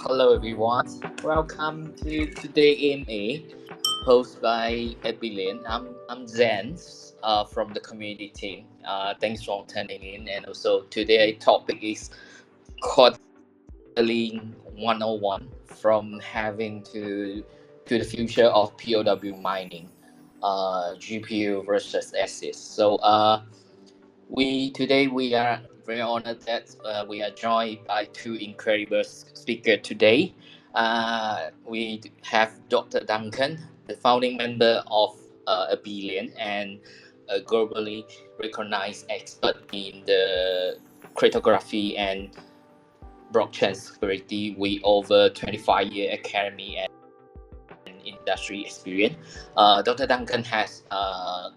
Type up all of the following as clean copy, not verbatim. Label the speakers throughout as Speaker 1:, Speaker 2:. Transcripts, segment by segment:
Speaker 1: Hello everyone. Welcome to Today AMA, hosted by Abelian. I'm Zen from the community team. Thanks for tuning in. And also today topic is Quarterly 101 from having to the future of POW mining, GPU versus ASIC. We are very honored that we are joined by two incredible speakers today. We have Dr. Duncan, the founding member of Abelian and a globally recognized expert in the cryptography and blockchain security with over 25-year academy and industry experience. Dr. Duncan has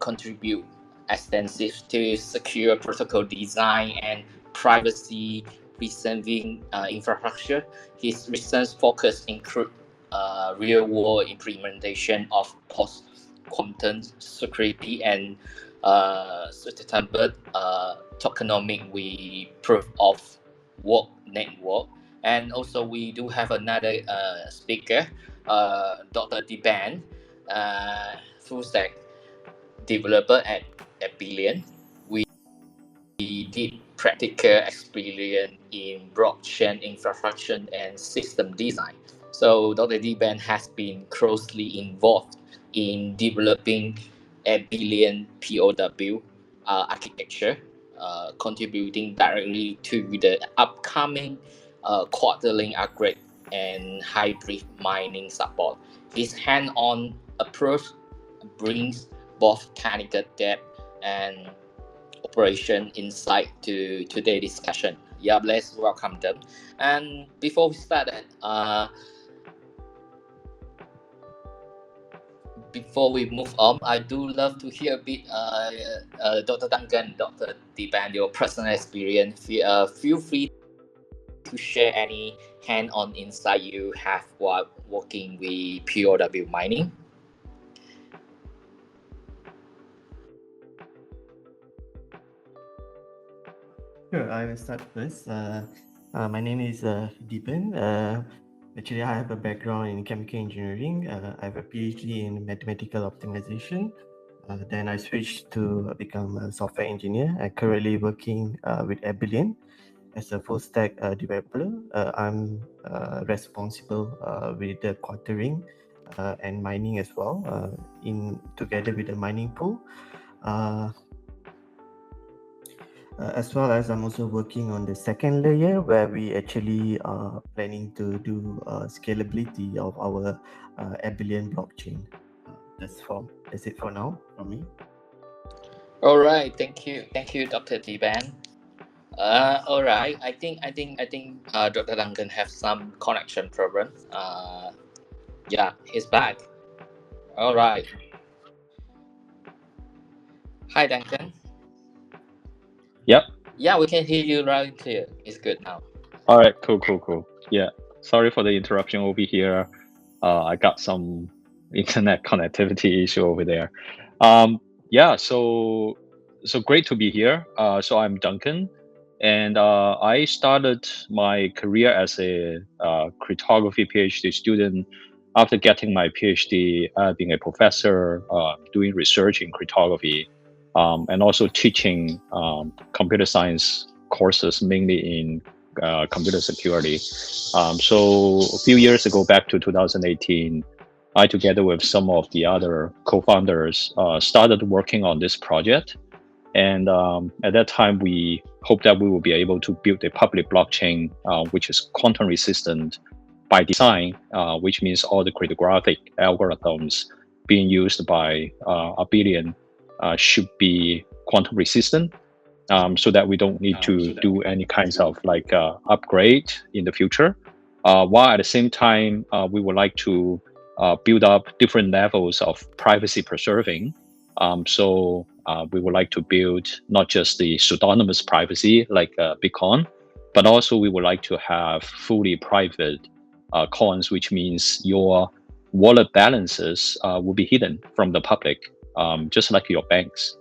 Speaker 1: contributed extensive to secure protocol design and privacy preserving infrastructure. His research focus include real-world implementation of post-quantum security and sustainable tokenomic with proof of work network. And also we do have another speaker, Dr. Diban, full stack developer at Abelian. We did practical experience in blockchain infrastructure and system design. So Dr. Diban has been closely involved in developing Abelian POW architecture, contributing directly to the upcoming quarterly upgrade and hybrid mining support. His hand-on approach brings both technical depth and operation insight to today's discussion. Yeah, let's welcome them. And before we start, before we move on, I do love to hear a bit, Dr. Duncan, Dr. Diban, your personal experience. Feel free to share any hand-on insight you have while working with POW mining.
Speaker 2: Sure, I will start first. My name is Diban. Actually, I have a background in chemical engineering. I have a PhD in mathematical optimization. Then I switched to become a software engineer. I'm currently working with Abelian as a full stack developer. I'm responsible with the quartering and mining as well, together with the mining pool. As well as I'm also working on the second layer where we actually are planning to do scalability of our Abelian blockchain. That's it for now from me.
Speaker 1: All right, thank you, Dr. Diban. All right, I think Dr. Duncan have some connection problem. Yeah, he's back. All right. Hi, Duncan.
Speaker 3: Yep.
Speaker 1: Yeah, we can hear you loud and clear. It's good now.
Speaker 3: All right. Cool. Yeah. Sorry for the interruption over here. I got some internet connectivity issue over there. Yeah. So great to be here. So I'm Duncan, and I started my career as a cryptography PhD student. After getting my PhD, being a professor, doing research in cryptography, and also teaching computer science courses mainly in computer security. So a few years ago, back to 2018, I, together with some of the other co-founders, started working on this project. And at that time, we hoped that we will be able to build a public blockchain, which is quantum resistant by design, which means all the cryptographic algorithms being used by Abelian should be quantum resistant, so that we don't need to do any kinds of upgrade in the future. While at the same time, we would like to build up different levels of privacy preserving. So we would like to build not just the pseudonymous privacy like Bitcoin, but also we would like to have fully private coins, which means your wallet balances will be hidden from the public, just like your banks.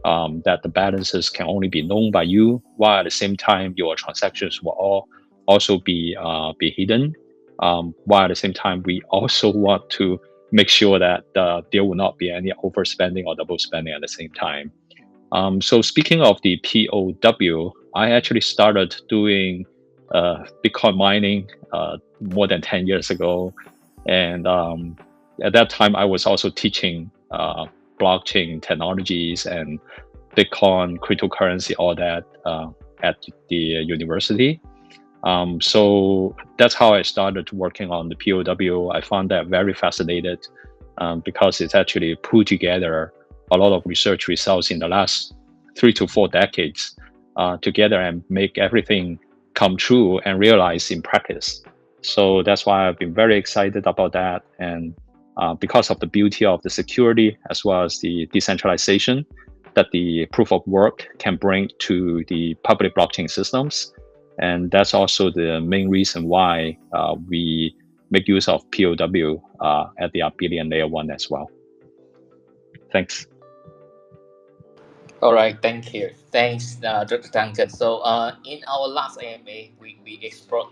Speaker 3: That the balances can only be known by you, while at the same time your transactions will all also be hidden. while at the same time we also want to make sure that there will not be any overspending or double spending at the same time. So speaking of the POW, I actually started doing Bitcoin mining more than 10 years ago. And at that time, I was also teaching blockchain technologies and Bitcoin, cryptocurrency, all that at the university. So that's how I started working on the POW. I found that very fascinated because it's actually put together a lot of research results in the last 3 to 4 decades together and make everything come true and realize in practice. So that's why I've been very excited about that. And because of the beauty of the security as well as the decentralization that the proof of work can bring to the public blockchain systems. And that's also the main reason why we make use of POW at the Abelian layer 1 as well. Thanks.
Speaker 1: All right, thank you. Thanks, Dr. Duncan. So, in our last AMA, we explored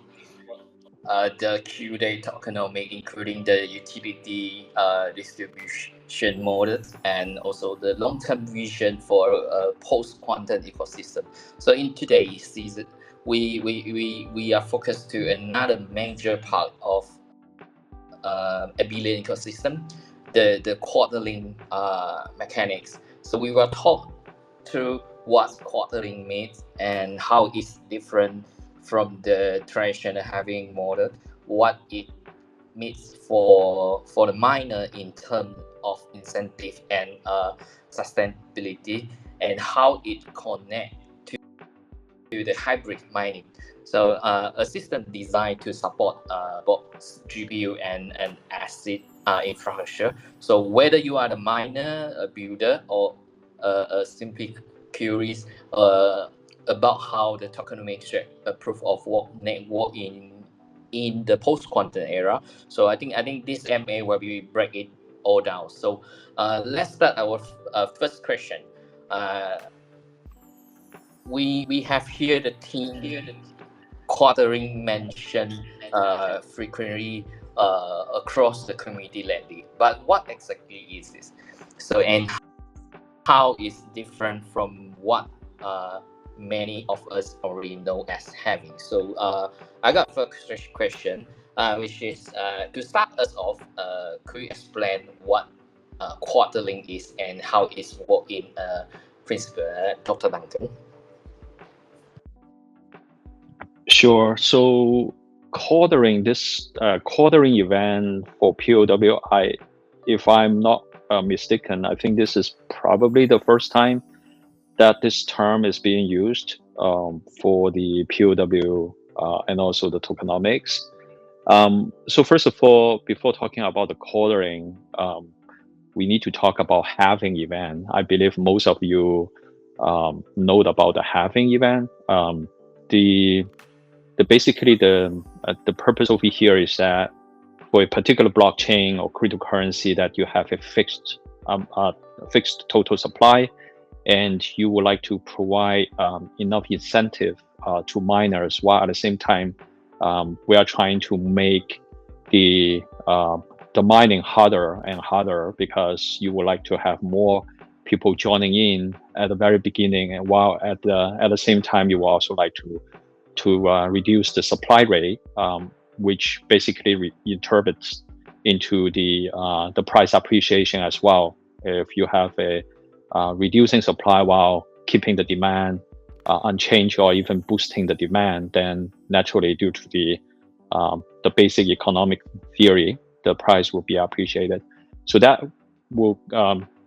Speaker 1: the QA tokenomics, including the utility distribution models and also the long-term vision for a post-quantum ecosystem. So, in today's season, we are focused to another major part of Abelian ecosystem, the quarterling mechanics. So we will talk through what quarterling means and how it's different from the traditional halving model, what it means for the miner in terms of incentive and sustainability, and how it connects to the hybrid mining. So a system designed to support both GPU and ASIC infrastructure. So whether you are the miner, a builder, or simply curious about how the tokenomics a proof of work network in the post-quantum era. So I think this MA where we break it all down. So let's start our first question. We have here the team quartering mentioned frequently across the community lately. But what exactly is this? So, and how is different from what many of us already know as having? So, I got first question, which is to start us off. Could you explain what quarterling is and how it's work in principle, Dr. Duncan?
Speaker 3: Sure. So quartering, this quartering event for POW, if I'm not mistaken, I think this is probably the first time that this term is being used for the POW and also the tokenomics. So first of all, before talking about the quartering, we need to talk about halving event. I believe most of you know about the halving event. Basically the purpose over here is that for a particular blockchain or cryptocurrency that you have a fixed total supply, and you would like to provide enough incentive to miners, while at the same time we are trying to make the mining harder and harder, because you would like to have more people joining in at the very beginning, and while at the same time you will also like to reduce the supply rate, which basically interprets into the price appreciation as well. If you have a reducing supply while keeping the demand unchanged or even boosting the demand, then naturally, due to the basic economic theory, the price will be appreciated. So that will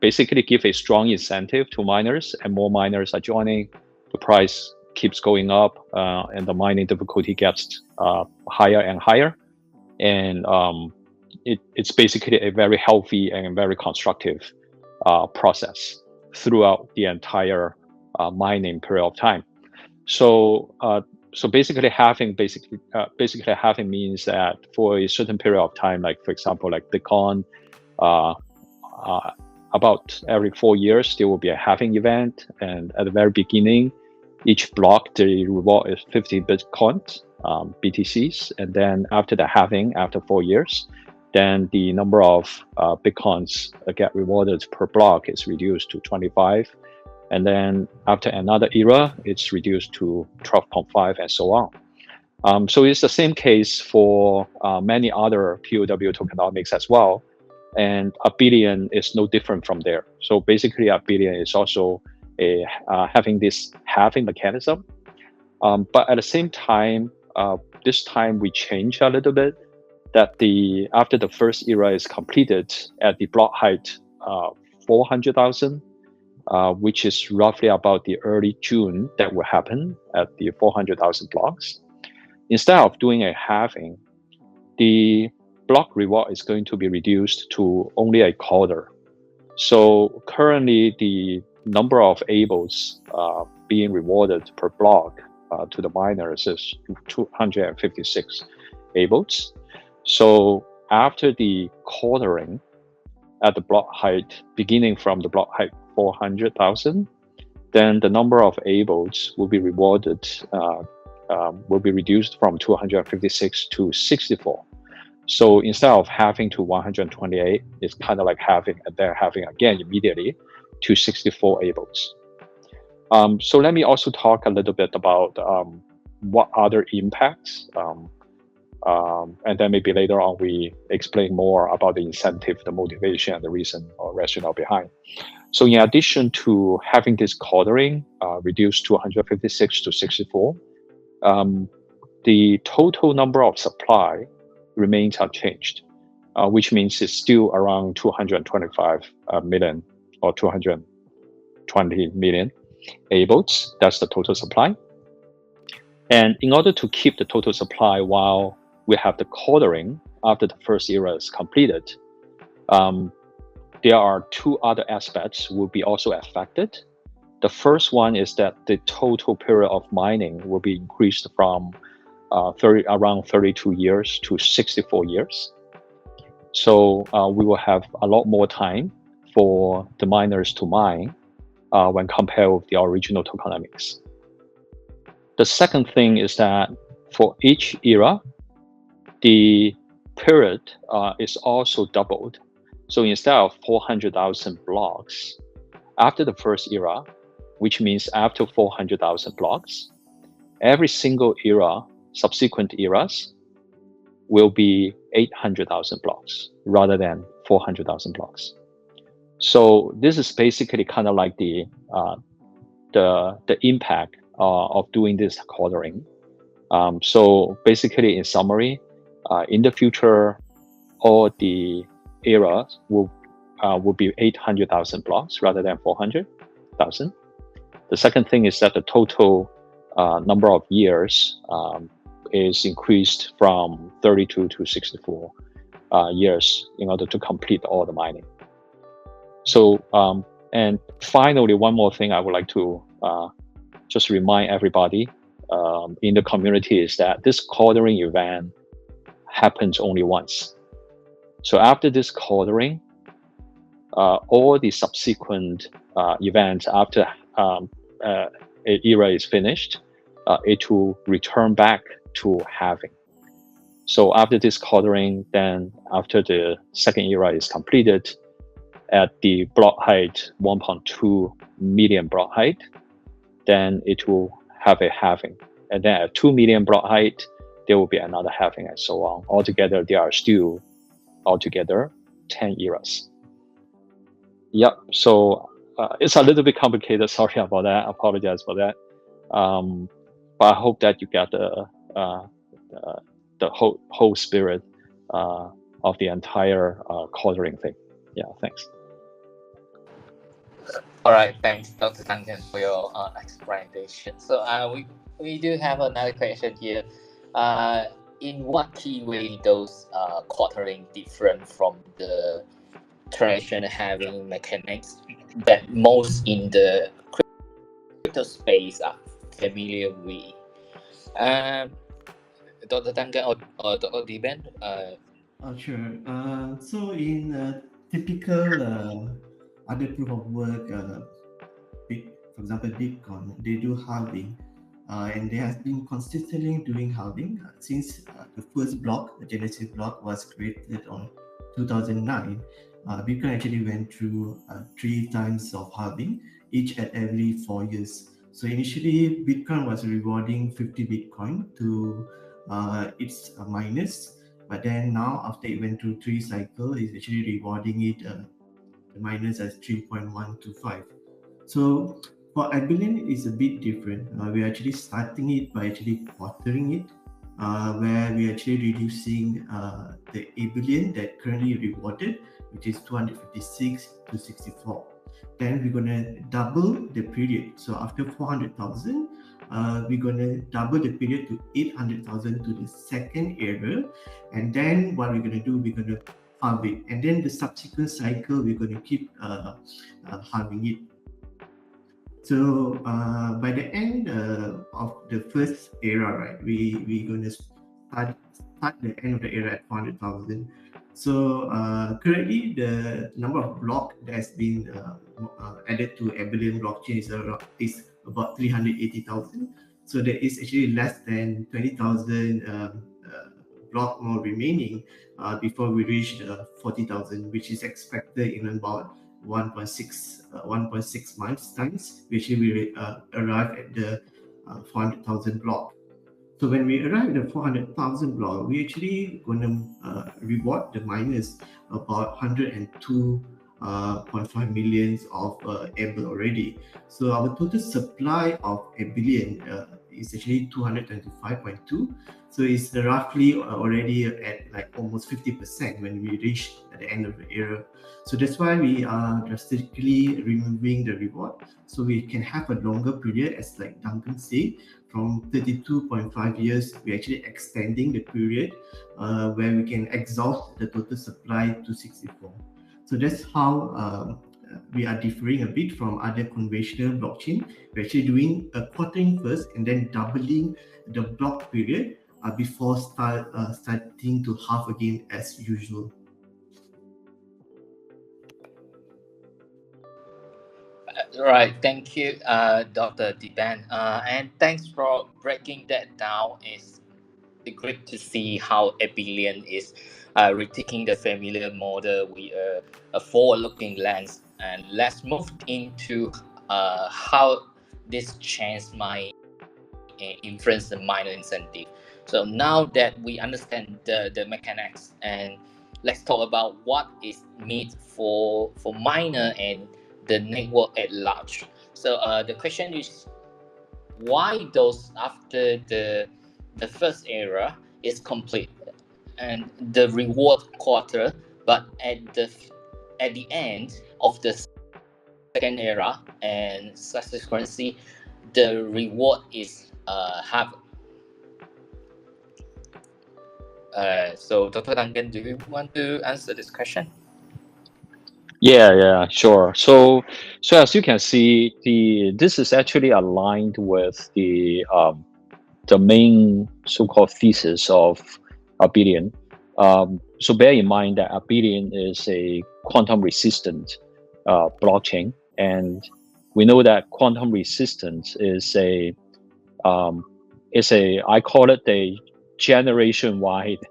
Speaker 3: basically give a strong incentive to miners, and more miners are joining, the price keeps going up, and the mining difficulty gets higher and higher. And it's basically a very healthy and very constructive process throughout the entire mining period of time. So basically halving means that for a certain period of time, like for example, like Bitcoin, about every 4 years there will be a halving event, and at the very beginning Each block, the reward is 50 Bitcoins, BTCs. And then after the halving, after 4 years, then the number of Bitcoins get rewarded per block is reduced to 25. And then after another era, it's reduced to 12.5 and so on. So it's the same case for many other PoW tokenomics as well. And Abelian is no different from there. So basically, Abelian is also having this halving mechanism. But at the same time, this time we change a little bit. That after the first era is completed at the block height 400,000, which is roughly about the early June that will happen at the 400,000 blocks. Instead of doing a halving, the block reward is going to be reduced to only a quarter. So currently the number of ABELs being rewarded per block to the miners is 256 ABELs. So after the quartering at the block height, beginning from the block height 400,000, then the number of ABELs will be rewarded, will be reduced from 256 to 64. So instead of having to 128, it's kind of like having, and then having again immediately to 64 ABELs. So let me also talk a little bit about what other impacts, and then maybe later on we explain more about the incentive, the motivation, and the reason or rationale behind. So in addition to having this quartering reduced to 156 to 64, the total number of supply remains unchanged, which means it's still around 225 million or 220 million ABELs. That's the total supply. And in order to keep the total supply while we have the quartering after the first era is completed, there are two other aspects will be also affected. The first one is that the total period of mining will be increased from around 32 years to 64 years. So we will have a lot more time for the miners to mine when compared with the original tokenomics. The second thing is that for each era, the period is also doubled. So instead of 400,000 blocks, after the first era, which means after 400,000 blocks, every single era, subsequent eras, will be 800,000 blocks rather than 400,000 blocks. So this is basically kind of like the impact of doing this quartering. So basically, in summary, in the future, all the eras will be 800,000 blocks rather than 400,000. The second thing is that the total number of years is increased from 32 to 64 years in order to complete all the mining. So, and finally, one more thing I would like to just remind everybody in the community is that this quartering event happens only once. So after this quartering, all the subsequent events after an era is finished, it will return back to halving. So after this quartering, then after the second era is completed, at the block height 1.2 million block height, then it will have a halving. And then at 2 million block height, there will be another halving and so on. Altogether, there are still altogether 10 eras. Yep, so it's a little bit complicated. Sorry about that. I apologize for that. But I hope that you get the whole spirit of the entire quartering thing. Yeah, thanks.
Speaker 1: All right, thanks, Dr. Duncan, for your explanation. So we do have another question here. In what key way those quartering different from the traditional halving mechanics that most in the crypto space are familiar with? Dr. Duncan or Dr. Diban?
Speaker 2: Sure. So in typical other proof of work for example, Bitcoin, they do halving. And they have been consistently doing halving since the first block, the Genesis block, was created on 2009. Bitcoin actually went through 3 times of halving, each at every 4 years. So initially, Bitcoin was rewarding 50 Bitcoin to its miners, but then now after it went through 3 cycles, it's actually rewarding it the miners as 3.125. So for Abelian, it's a bit different. We're actually starting it by actually quartering it, where we're actually reducing the Abelian that currently rewarded, which is 256 to 64. Then we're gonna double the period. So after 400,000, we're gonna double the period to 800,000 to the second era, and then what we're gonna do, we're gonna halve it, and then the subsequent cycle we're gonna keep halving it. So by the end of the first era, right, we're going to start the end of the era at 400,000. So currently, the number of block that has been added to Abelian blockchain is about 380,000. So there is actually less than 20,000 block more remaining before we reach 40,000, which is expected in about 1.6 months times, which will arrive at the 400,000 block. So when we arrive at the 400,000 block, we actually gonna reward the miners about 102.5 millions of ABEL already. So our total supply of Abelian is actually 225.2. So it's roughly already at like almost 50% when we reach at the end of the era. So that's why we are drastically removing the reward, so we can have a longer period, as like Duncan said, from 32.5 years, we're actually extending the period where we can exhaust the total supply to 64. So that's how we are differing a bit from other conventional blockchain. We're actually doing a quartering first and then doubling the block period before starting to halve again as usual.
Speaker 1: Right, thank you, Dr. Diban, and thanks for breaking that down. It's great to see how Abelian is retaking the familiar model with a forward-looking lens. And let's move into how this change might influence the minor incentive. So now that we understand the mechanics, and let's talk about what is meant for minor and the network at large. So the question is, why those after the first era is complete and the reward quarter, but at the end of the second era and subsequently the reward is half. So Dr. Duncan, do you want to answer this question?
Speaker 3: Yeah, sure. So as you can see, this is actually aligned with the main so-called thesis of Abelian. So bear in mind that Abelian is a quantum resistant blockchain, and we know that quantum resistance is I call it a generation-wide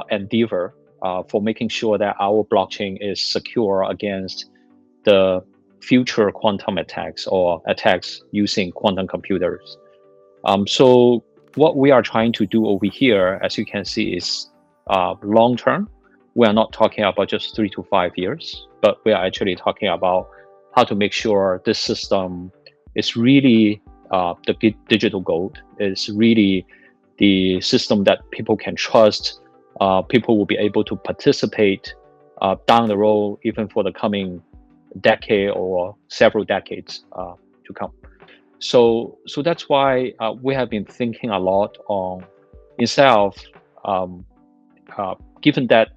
Speaker 3: endeavor for making sure that our blockchain is secure against the future quantum attacks or attacks using quantum computers. So what we are trying to do over here, as you can see, is long term. We are not talking about just 3 to 5 years, but we are actually talking about how to make sure this system is really the digital gold, is really the system that people can trust. People will be able to participate down the road, even for the coming decade or several decades to come. So that's why we have been thinking a lot on, instead of given that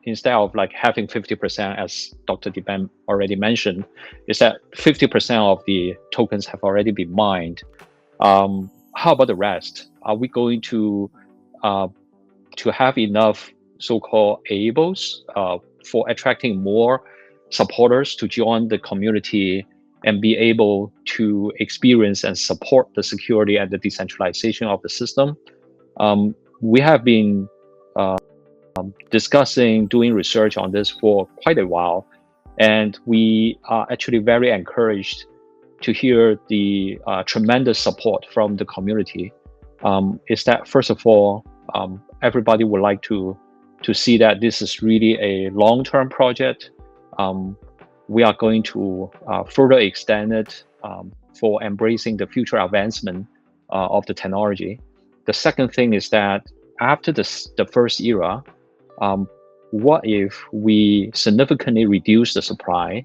Speaker 3: instead of like having 50%, as Dr. Diban already mentioned, is that 50% of the tokens have already been mined. How about the rest? Are we going to have enough so-called ABELs for attracting more supporters to join the community and be able to experience and support the security and the decentralization of the system. We have been discussing, doing research on this for quite a while, and we are actually very encouraged to hear the tremendous support from the community. Is that first of all, everybody would like to see that this is really a long-term project. We are going to further extend it for embracing the future advancement of the technology. The second thing is that after the first era, what if we significantly reduce the supply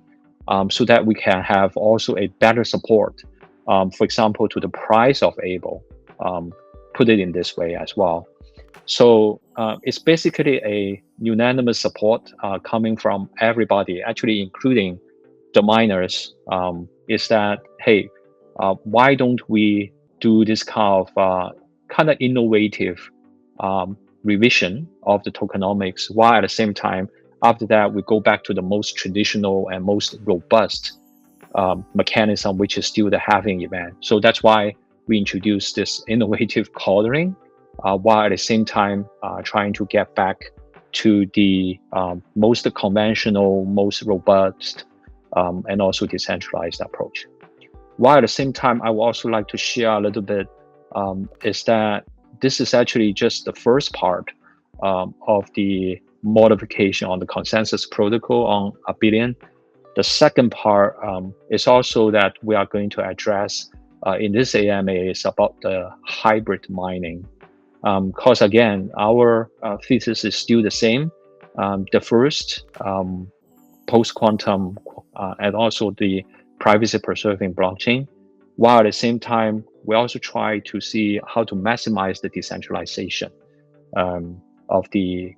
Speaker 3: so that we can have also a better support, for example, to the price of ABEL, put it in this way as well. So it's basically a unanimous support coming from everybody, actually including the miners, is that, hey, why don't we do this kind of innovative revision of the tokenomics, while at the same time, after that, we go back to the most traditional and most robust mechanism, which is still the halving event. So that's why we introduced this innovative coloring, while at the same time trying to get back to the most conventional, most robust, and also decentralized approach. While at the same time, I would also like to share a little bit is that this is actually just the first part of the modification on the consensus protocol on Abelian. The second part is also that we are going to address in this AMA is about the hybrid mining. Because again, our thesis is still the same. The first post-quantum and also the privacy-preserving blockchain, while at the same time, we also try to see how to maximize the decentralization of the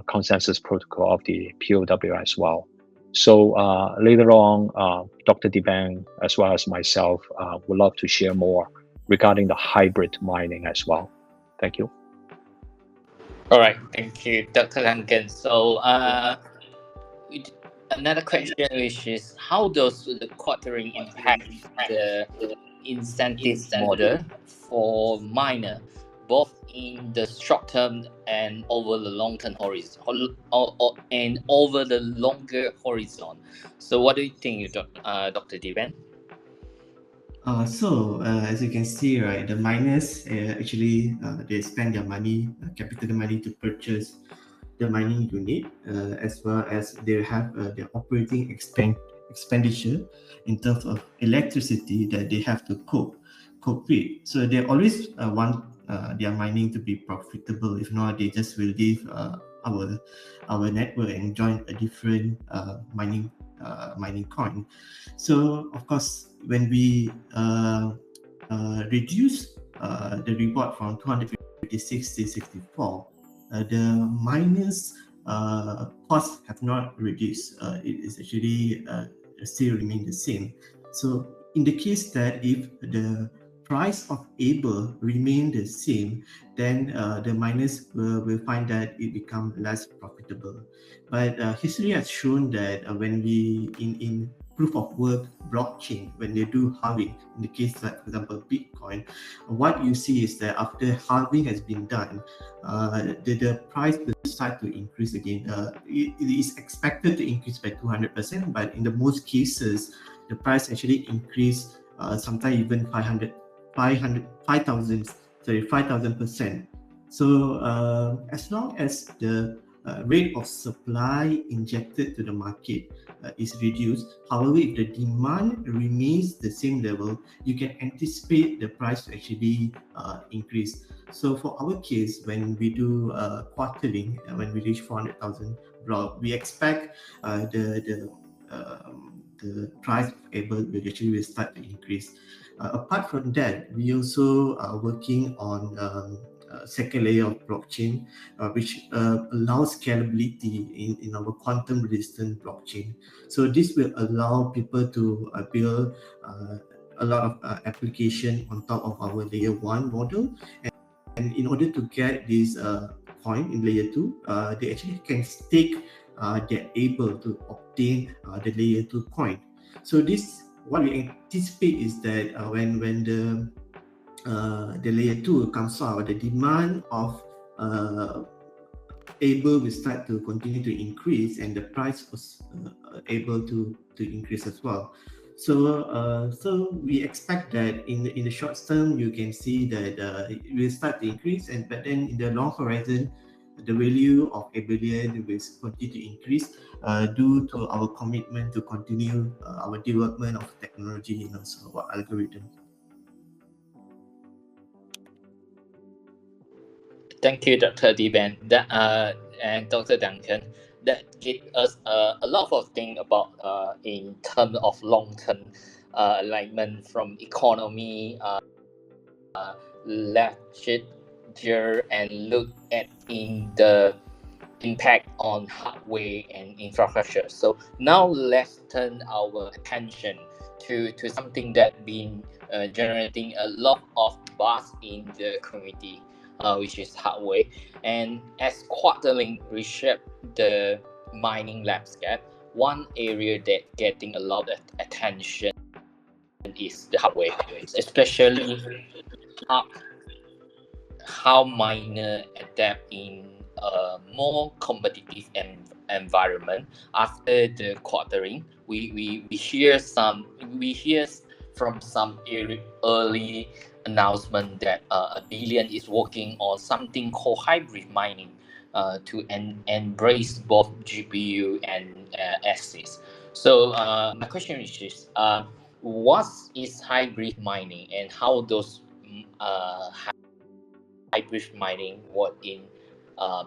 Speaker 3: consensus protocol of the PoW as well. So later on, Dr. Diban, as well as myself, would love to share more regarding the hybrid mining as well. Thank you.
Speaker 1: All right, thank you, Dr. Duncan. So another question, which is, how does the quartering impact the incentive model for miner, both in the short term and over the long term horizon, and over the longer horizon? So, what do you think, Dr. Diban?
Speaker 2: As you can see, right, the miners actually they spend their money, capital money, to purchase the mining unit, as well as they have their operating expenditure in terms of electricity that they have to cope with. So they always want their mining to be profitable. If not, they just will leave our network and join a different mining coin. So of course, when we reduce the reward from 256 to 64, the miners costs have not reduced. It is actually still remain the same. So in the case that if the price of ABEL remain the same, then the miners will find that it become less profitable. But history has shown that when we in proof of work blockchain, when they do halving, in the case like for example Bitcoin, what you see is that after halving has been done, the price will start to increase again. It is expected to increase by 200%, but in the most cases, the price actually increase sometimes even 5,000%. So as long as the rate of supply injected to the market is reduced, however, if the demand remains the same level, you can anticipate the price to actually increase. So for our case, when we do quarterling, when we reach 400,000 block, we expect the price of ABEL will start to increase. Apart from that, we also are working on second layer of blockchain, which allows scalability in our quantum resistant blockchain. So this will allow people to build a lot of application on top of our layer 1 model. And in order to get this coin in layer 2, they actually can stake their ABEL to obtain the layer 2 coin. So this what we anticipate is that when the layer 2 comes out, the demand of ABEL will start to continue to increase, and the price was able to increase as well. So we expect that in the short term, you can see that it will start to increase, but then in the long horizon, the value of Abelian will continue to increase due to our commitment to continue our development of technology and also our algorithm.
Speaker 1: Thank you, Dr. Diban, and Dr. Duncan. That give us a lot of things about in terms of long-term alignment from economy, lecture, and look at in the impact on hardware and infrastructure. So now let's turn our attention to something that been generating a lot of buzz in the community, which is hardware. And as Quarterlink reshape the mining landscape, one area that getting a lot of attention is the hardware, especially how, how miner adapt in a more competitive environment after the quartering. We hear from some early announcement that Abelian is working on something called hybrid mining to embrace both GPU and ASIC. So my question is this: what is hybrid mining, and how does uh, hybrid mining work in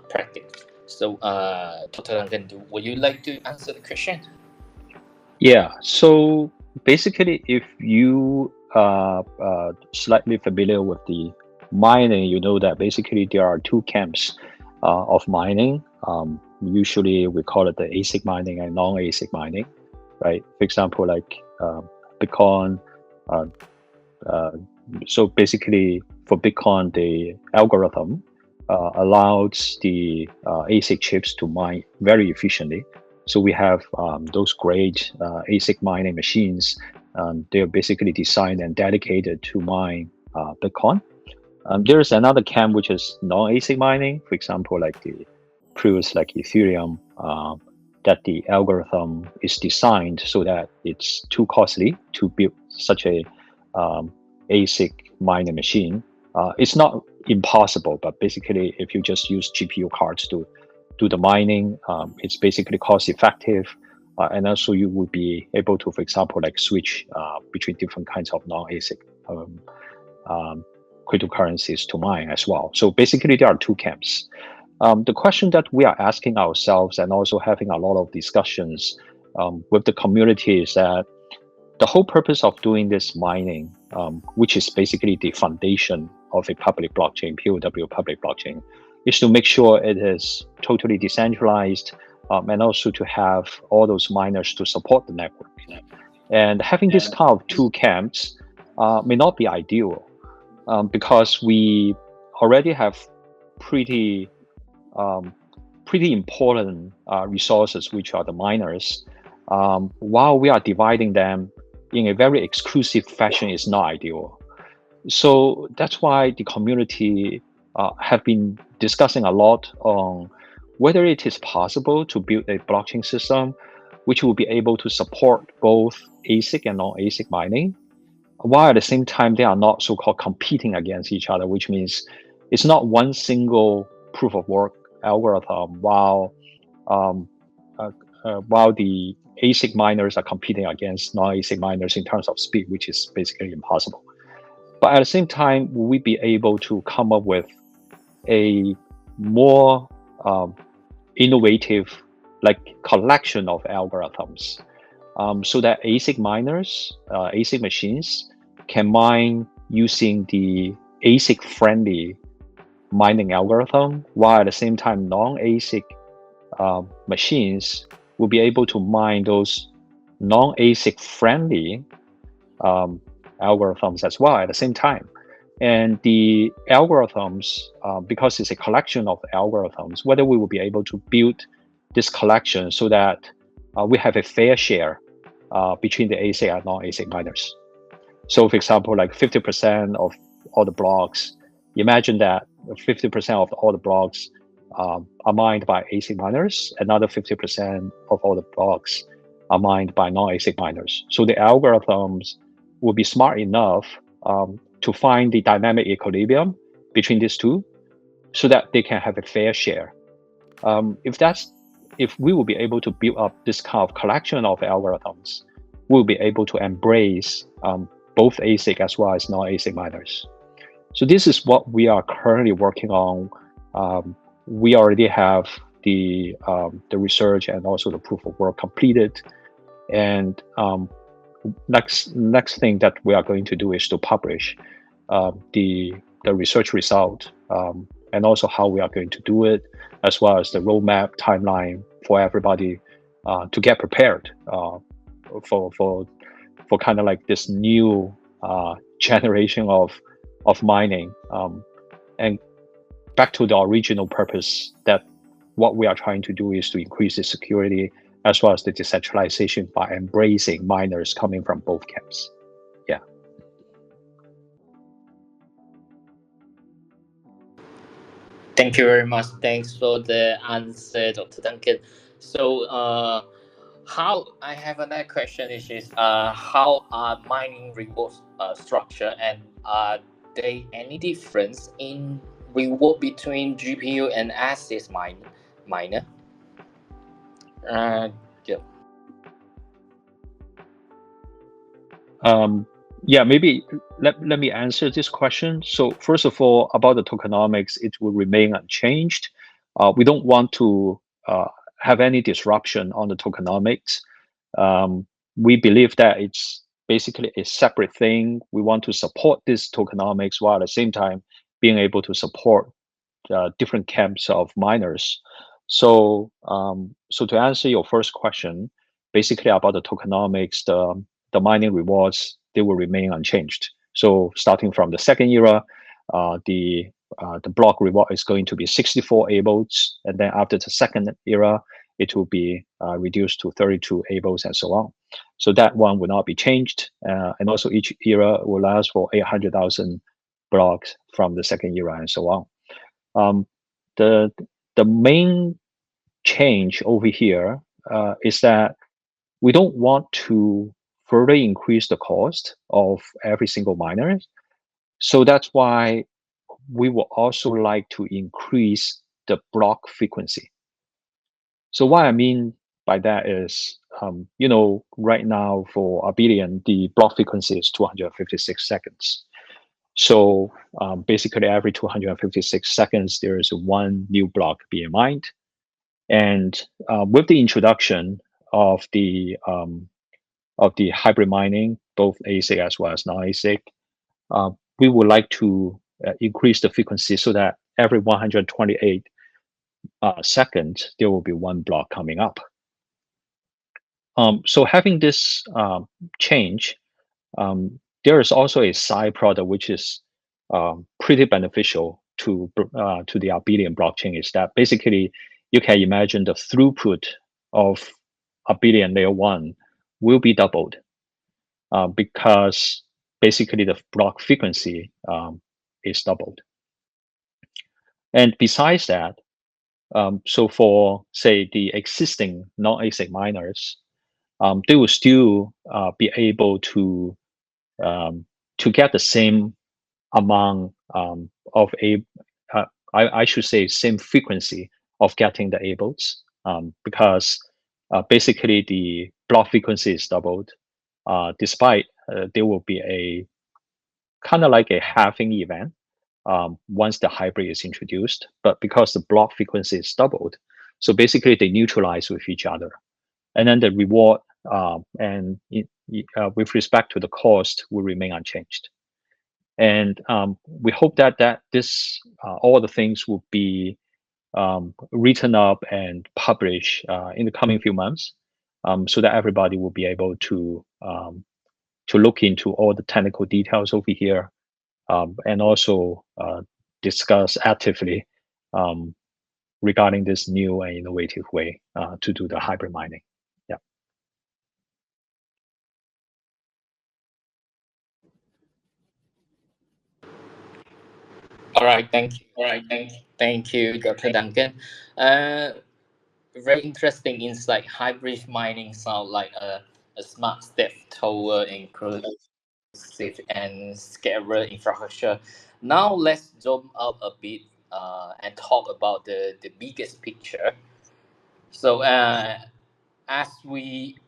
Speaker 1: practice? So, Dr. Duncan, would you like to answer the question?
Speaker 3: Yeah. So basically, if you are slightly familiar with the mining, you know that basically there are two camps of mining. Usually we call it the ASIC mining and non-ASIC mining, right? For example, like Bitcoin. So basically, for Bitcoin, the algorithm allows the ASIC chips to mine very efficiently. So we have those great ASIC mining machines. They're basically designed and dedicated to mine Bitcoin. There's another camp which is non-ASIC mining. For example, like the previous like Ethereum, that the algorithm is designed so that it's too costly to build such a ASIC mining machine. It's not impossible, but basically, if you just use GPU cards to do the mining, it's basically cost effective, and also you would be able to, for example, like switch between different kinds of non-ASIC cryptocurrencies to mine as well. So basically, there are two camps. The question that we are asking ourselves and also having a lot of discussions with the community is that the whole purpose of doing this mining, which is basically the foundation of a public blockchain, PoW public blockchain, is to make sure it is totally decentralized and also to have all those miners to support the network. And having this kind of two camps may not be ideal because we already have pretty important resources, which are the miners. While we are dividing them in a very exclusive fashion is not ideal. So that's why the community have been discussing a lot on whether it is possible to build a blockchain system which will be able to support both ASIC and non-ASIC mining, while at the same time they are not so-called competing against each other, which means it's not one single proof of work algorithm while the ASIC miners are competing against non-ASIC miners in terms of speed, which is basically impossible. But at the same time, will we be able to come up with a more innovative, like collection of algorithms, so that ASIC miners, ASIC machines can mine using the ASIC-friendly mining algorithm, while at the same time non-ASIC machines will be able to mine those non-ASIC friendly algorithms as well at the same time. And the algorithms, because it's a collection of algorithms, whether we will be able to build this collection so that we have a fair share between the ASIC and non-ASIC miners. So for example, like 50% of all the blocks, imagine that 50% of all the blocks are mined by ASIC miners, another 50% of all the blocks are mined by non-ASIC miners. So the algorithms will be smart enough to find the dynamic equilibrium between these two so that they can have a fair share. If we will be able to build up this kind of collection of algorithms, we'll be able to embrace both ASIC as well as non-ASIC miners. So this is what we are currently working on. We already have the research and also the proof of work completed. And next thing that we are going to do is to publish the research result and also how we are going to do it, as well as the roadmap timeline for everybody to get prepared for kind of like this new generation of mining. And back to the original purpose, that what we are trying to do is to increase the security as well as the decentralization by embracing miners coming from both camps. Yeah.
Speaker 1: Thank you very much. Thanks for the answer, Dr. Duncan. So, how I have another question is how are mining rewards structure, and are there any difference in reward between GPU and ASIC miner? Yeah.
Speaker 3: Yeah, maybe let me answer this question. So first of all, about the tokenomics, it will remain unchanged. We don't want to have any disruption on the tokenomics. We believe that it's basically a separate thing. We want to support this tokenomics while at the same time being able to support different camps of miners. So, so to answer your first question, basically about the tokenomics, the mining rewards, they will remain unchanged. So starting from the second era, the block reward is going to be 64 ABELs, and then after the second era, it will be reduced to 32 ABELs and so on. So that one will not be changed, and also each era will last for 800,000 blocks from the second era and so on. The main change over here is that we don't want to further increase the cost of every single miner. So that's why we will also like to increase the block frequency. So what I mean by that is, right now for Abelian, the block frequency is 256 seconds. So basically every 256 seconds, there is one new block being mined. And with the introduction of the hybrid mining, both ASIC as well as non-ASIC, we would like to increase the frequency so that every 128 seconds, there will be one block coming up. So having this change, there is also a side product which is pretty beneficial to the Abelian blockchain, is that basically you can imagine the throughput of Abelian layer 1 will be doubled because basically the block frequency is doubled. And besides that, so for say the existing non-ASIC miners, they will still be able to get the same amount of I should say same frequency of getting the ABELs, because basically the block frequency is doubled, despite there will be a kind of like a halving event once the hybrid is introduced, but because the block frequency is doubled, so basically they neutralize with each other. And then the reward and with respect to the cost will remain unchanged. And we hope that this all the things will be written up and published in the coming few months, so that everybody will be able to look into all the technical details over here, and also discuss actively regarding this new and innovative way to do the hybrid mining.
Speaker 1: All right, thank you. Thank you, Dr. Duncan. Uh, Very interesting insight. Hybrid mining sound like a smart step toward inclusive and scalable infrastructure. Now let's zoom out a bit and talk about the biggest picture. So as we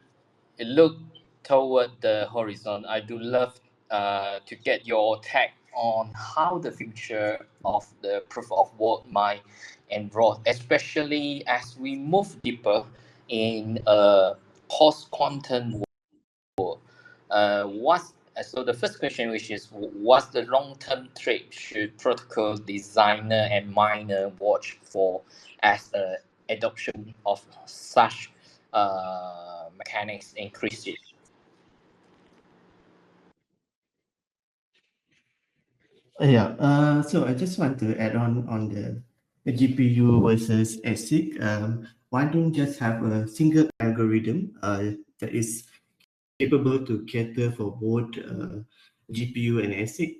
Speaker 1: look toward the horizon, I do love to get your take on how the future of the proof of work might evolve, especially as we move deeper in a post-quantum world. What's so the first question, which is, what's the long-term trend should protocol designer and miner watch for as adoption of such mechanics increases?
Speaker 2: Yeah, so I just want to add on the GPU versus ASIC. Why don't just have a single algorithm that is capable to cater for both GPU and ASIC.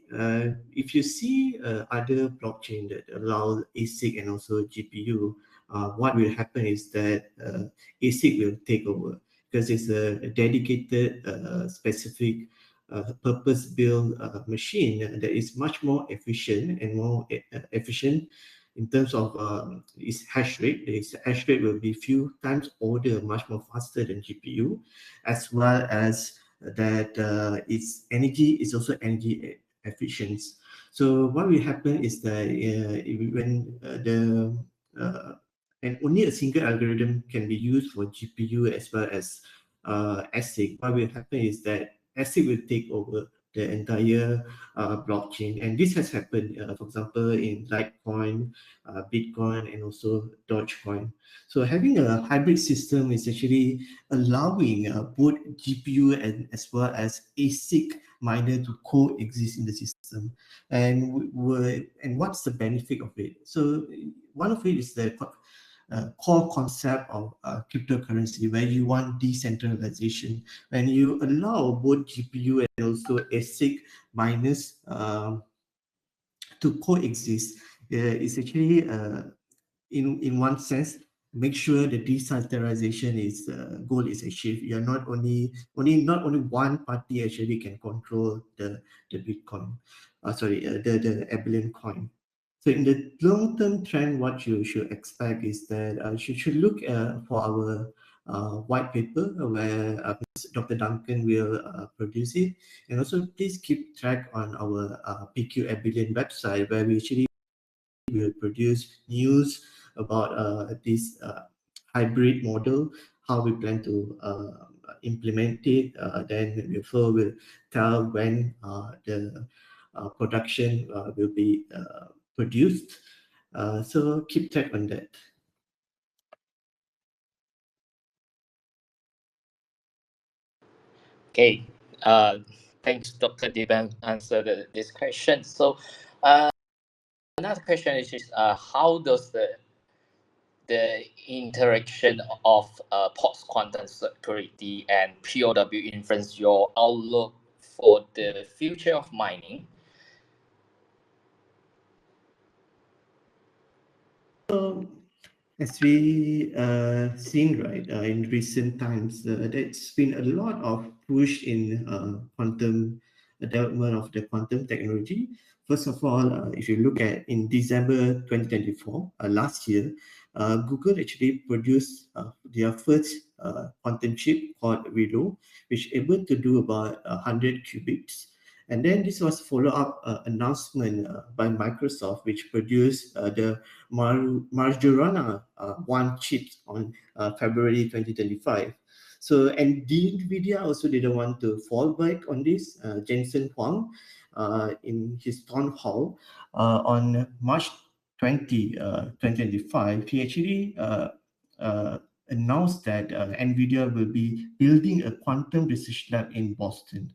Speaker 2: If you see other blockchain that allow ASIC and also GPU, what will happen is that ASIC will take over because it's a dedicated, specific, purpose-built machine that is much more efficient and more efficient in terms of its hash rate. Its hash rate will be few times order, much more faster than GPU, as well as that its energy is also energy efficient. So what will happen is that when the and only a single algorithm can be used for GPU as well as ASIC. What will happen is that ASIC will take over the entire blockchain, and this has happened, for example, in Litecoin, Bitcoin, and also Dogecoin. So having a hybrid system is actually allowing both GPU and as well as ASIC miner to coexist in the system. And what's the benefit of it? So one of it is the core concept of cryptocurrency, where you want decentralization. When you allow both GPU and also ASIC miners to coexist, it's actually in one sense make sure the decentralization is goal is achieved. You're not only one party actually can control the Bitcoin, the Abelian coin. So in the long-term trend, what you should expect is that you should look for our white paper where Dr. Duncan will produce it. And also please keep track on our PQ Abelian website, where we actually will produce news about this hybrid model, how we plan to implement it. Then will tell when the production will be produced. So keep track on that.
Speaker 1: Okay, thanks, Dr. Diban, answer this question. So, another question is just, how does the interaction of post quantum security and POW influence your outlook for the future of mining?
Speaker 2: So as we seen right in recent times, there's been a lot of push in quantum development of the quantum technology. First of all, if you look at in December 2024, last year, Google actually produced their first quantum chip called Willow, which able to do about 100 qubits. And then this was follow up announcement by Microsoft, which produced the Marjorana one chip on February 2025. So, and NVIDIA also didn't want to fall back on this. Jensen Huang, in his town hall on March 20, 2025, he actually announced that NVIDIA will be building a quantum research lab in Boston.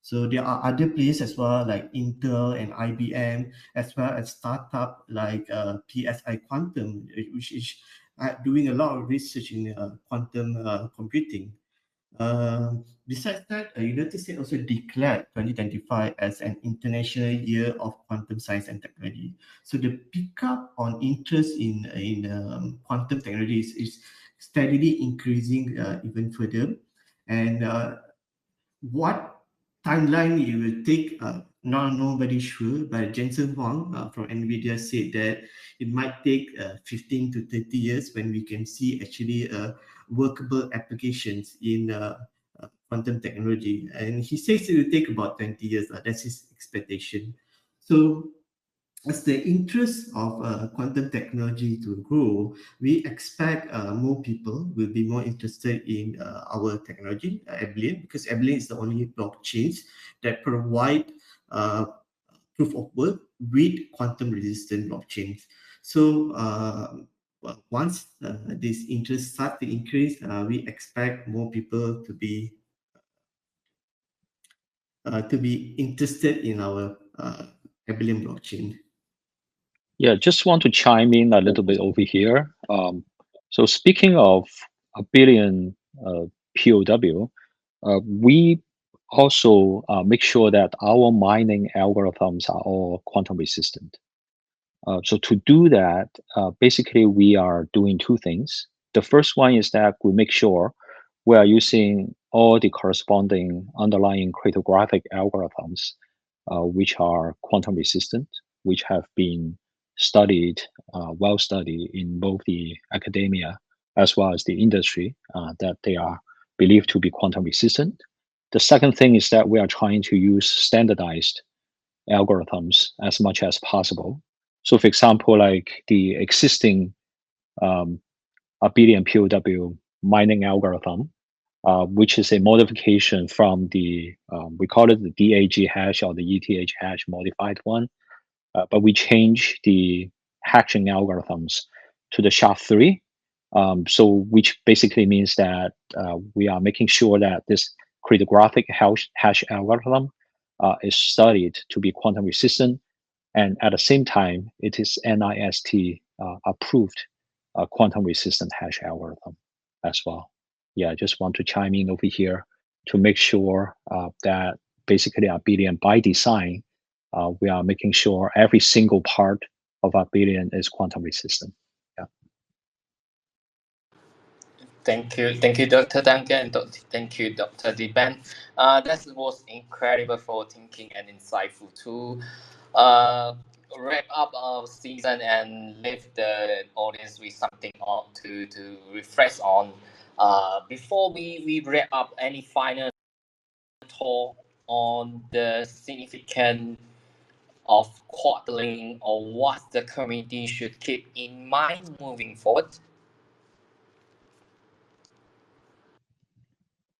Speaker 2: So there are other players as well, like Intel and IBM, as well as startup like PSI Quantum, which is doing a lot of research in quantum computing. Besides that, United States also declared 2025 as an International Year of Quantum Science and Technology. So the pickup on interest in quantum technology is steadily increasing even further. And what timeline it will take, nobody sure, but Jensen Huang from NVIDIA said that it might take 15 to 30 years when we can see actually workable applications in quantum technology. And he says it will take about 20 years. That's his expectation. So as the interest of quantum technology to grow, we expect more people will be more interested in our technology, Abelian, because Abelian is the only blockchains that provide uh, proof of work with quantum resistant blockchains. So once this interest start to increase, we expect more people to be interested in our Abelian blockchain.
Speaker 3: Yeah, just want to chime in a little bit over here. So speaking of Abelian POW, we also make sure that our mining algorithms are all quantum resistant. So to do that, basically we are doing two things. The first one is that we make sure we are using all the corresponding underlying cryptographic algorithms, which are quantum resistant, which have been studied, well studied in both the academia as well as the industry, that they are believed to be quantum resistant. The second thing is that we are trying to use standardized algorithms as much as possible. So, for example, like the existing um, Abelian POW mining algorithm, which is a modification from the we call it the DAG hash or the ETH hash modified one, but we change the hashing algorithms to the SHA-3. So which basically means that we are making sure that this cryptographic hash algorithm is studied to be quantum resistant, and at the same time, it is NIST approved quantum resistant hash algorithm as well. Yeah, I just want to chime in over here to make sure that basically Abelian by design, we are making sure every single part of Abelian is quantum resistant. Yeah.
Speaker 1: Thank you, Dr. Duncan, and thank you, Dr. Diban. That was incredible for thinking and insightful to uh, wrap up our season and leave the audience with something on to refresh on. Before we wrap up, any final thought on the significance of quadling or what the community should keep in mind moving forward?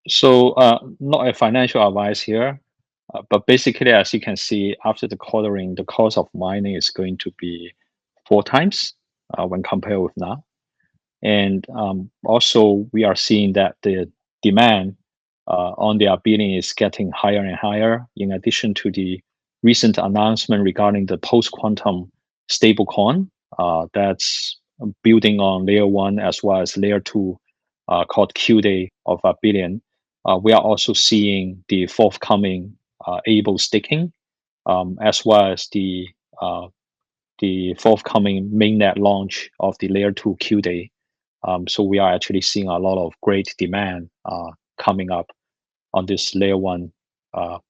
Speaker 3: So not a financial advice here, but basically, as you can see, after the quartering, the cost of mining is going to be 4 times when compared with now. And also, we are seeing that the demand on the Abelian is getting higher and higher, in addition to the recent announcement regarding the post-quantum stablecoin that's building on layer 1 as well as layer 2 called QDay of Abelian. We are also seeing the forthcoming ABEL staking, as well as the forthcoming mainnet launch of the layer 2 QDay. So we are actually seeing a lot of great demand coming up on this layer 1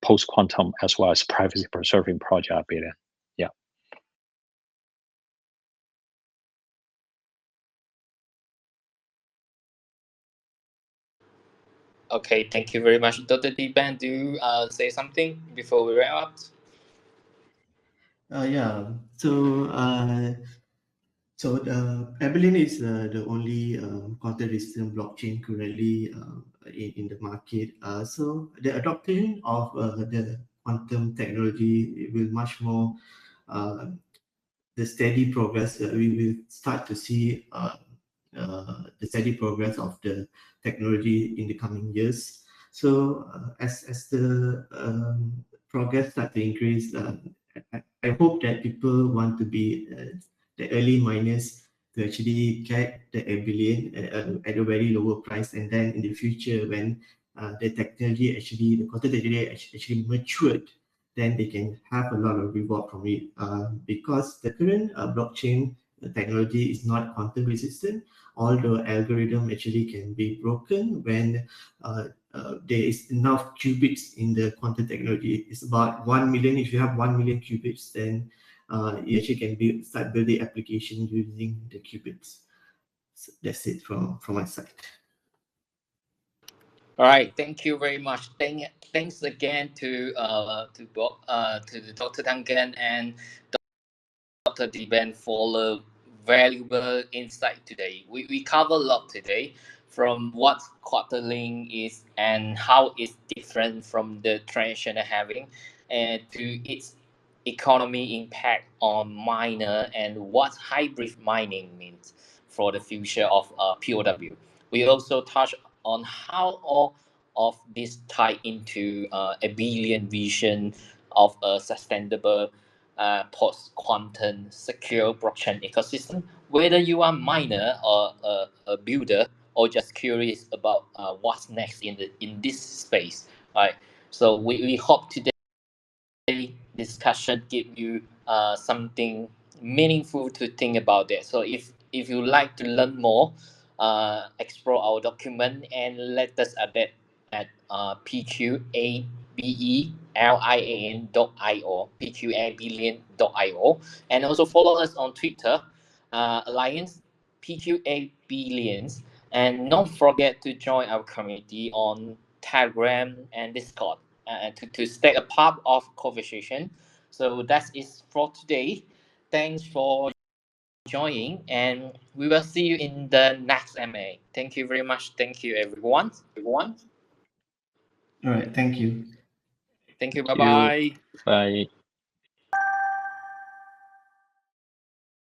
Speaker 3: post quantum as well as privacy preserving project Abelian. Yeah.
Speaker 1: Okay, thank you very much. Dr. Diban, do you say something before we wrap up?
Speaker 2: Yeah. So Abelian is the only quantum resistant blockchain currently in the market. So the adoption of the quantum technology will much more uh, the steady progress. We will start to see the steady progress of the technology in the coming years. So as the progress start to increase, I hope that people want to be the early miners to actually get the Abelian at a very lower price, and then in the future when the technology actually, the quantum technology actually matured, then they can have a lot of reward from it. Because the current blockchain technology is not quantum resistant, all the algorithm actually can be broken when there is enough qubits in the quantum technology. It's about 1 million. If you have 1 million qubits, then you actually can start building application using the qubits. So that's it from my side.
Speaker 1: All right, thank you very much. Thanks again to the Dr. Duncan and Dr. Diban for the valuable insight today. We cover a lot today, from what quarterling is and how it's different from the traditional halving, and to its economy impact on miner and what hybrid mining means for the future of POW. We also touch on how all of this tie into Abelian vision of a sustainable post-quantum secure blockchain ecosystem. Whether you are a miner or a builder or just curious about what's next in this space, right? So we hope today discussion give you something meaningful to think about that. So if you like to learn more, explore our document and let us adapt at pqabelian.io, pqabelian.io, and also follow us on Twitter, Alliance PQA and don't forget to join our community on Telegram and Discord to stay a part of conversation. So that is for today. Thanks for joining, and we will see you in the next MA. Thank you very much. Thank you, everyone.
Speaker 2: All right, thank you.
Speaker 1: Thank you. Bye
Speaker 3: Thank you.
Speaker 1: bye.
Speaker 3: Bye.